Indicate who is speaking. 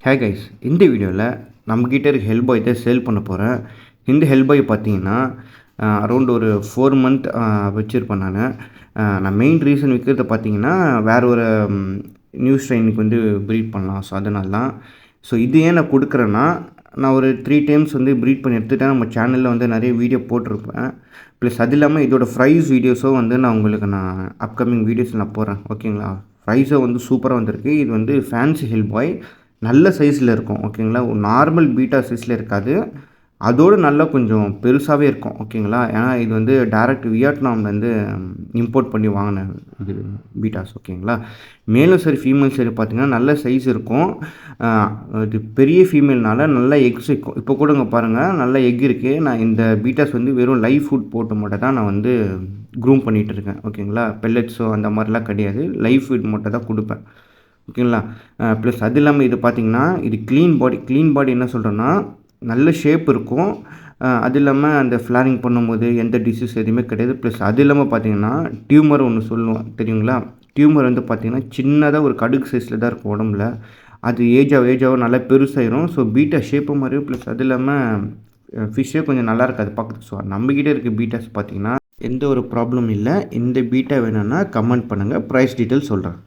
Speaker 1: Hey guys, இந்த வீடியோவில் நம்மக்கிட்ட இருக்க ஹெல்பாய் தான் சேல் பண்ண போகிறேன். இந்த ஹெல்பாய் பார்த்தீங்கன்னா அரௌண்ட் ஒரு 4 மந்த் வச்சுருப்பேன் நான் மெயின் ரீசன் விற்கிறத பார்த்தீங்கன்னா வேறு ஒரு நியூ ஸ்ட்ரெயினுக்கு வந்து ப்ரீட் பண்ணலாம். ஸோ அதனால தான். ஸோ இது ஏன் நான் கொடுக்குறேன்னா, நான் ஒரு 3 டைம்ஸ் வந்து ப்ரீட் பண்ணி எடுத்துகிட்டேன். நம்ம சேனலில் வந்து நிறைய வீடியோ போட்டிருப்பேன். ப்ளஸ் அது இல்லாமல் இதோட ப்ரைஸ் வீடியோஸும் வந்து நான் அப்கமிங் வீடியோஸில் நான் போடுறேன். ஓகேங்களா? ப்ரைஸும் வந்து சூப்பராக வந்திருக்கு. இது வந்து ஃபேன்சி ஹெல்பாய் நல்ல சைஸில் இருக்கும். ஓகேங்களா? ஒரு நார்மல் பீட்டா சைஸில் இருக்காது, அதோடு நல்லா கொஞ்சம் பெருசாகவே இருக்கும். ஓகேங்களா? ஏன்னா இது வந்து டைரக்ட் வியட்நாம்லேருந்து இம்போர்ட் பண்ணி வாங்கின இது பீட்டாஸ். ஓகேங்களா? மேலும் சரி ஃபீமேல் சரி பார்த்திங்கன்னா நல்ல சைஸ் இருக்கும். இது பெரிய ஃபீமேல்னால நல்ல எக்ஸ் இருக்கும். இப்போ கூட இங்கே பாருங்கள், நல்ல எக் இருக்குது. நான் இந்த பீட்டாஸ் வந்து வெறும் லைவ் ஃபுட் போட்டு மட்டும் தான் நான் வந்து க்ரூம் பண்ணிகிட்ருக்கேன். ஓகேங்களா? பெல்லட்ஸோ அந்த மாதிரிலாம் கிடையாது, லைவ் ஃபுட் மட்டும் தான் கொடுப்பேன். ஓகேங்களா? ப்ளஸ் அது இல்லாமல் இது பார்த்திங்கன்னா இது க்ளீன் பாடி என்ன சொல்கிறேன்னா, நல்ல ஷேப் இருக்கும். அது இல்லாமல் அந்த ஃப்ளாரிங் பண்ணும்போது எந்த டிசீஸ் எதுவுமே கிடையாது. ப்ளஸ் அது இல்லாமல் பார்த்திங்கன்னா டியூமர் ஒன்று சொல்லுவோம் தெரியுங்களா? டியூமர் வந்து பார்த்திங்கன்னா சின்னதாக ஒரு கடுகு சைஸில் தான் இருக்கும் உடம்புல. அது ஏஜாக நல்லா பெருசாயிரும். ஸோ பீட்டா ஷேப்பு மாதிரி. ப்ளஸ் அது இல்லாமல் ஃபிஷ்ஷே கொஞ்சம் நல்லா இருக்காது பார்க்குறதுக்கு. ஸோ நம்மக்கிட்ட இருக்க பீட்டாஸ் பார்த்திங்கன்னா எந்த ஒரு ப்ராப்ளம் இல்லை. இந்த பீட்டா வேணும்னா கமெண்ட் பண்ணுங்கள், ப்ரைஸ் டீட்டெயில் சொல்கிறேன்.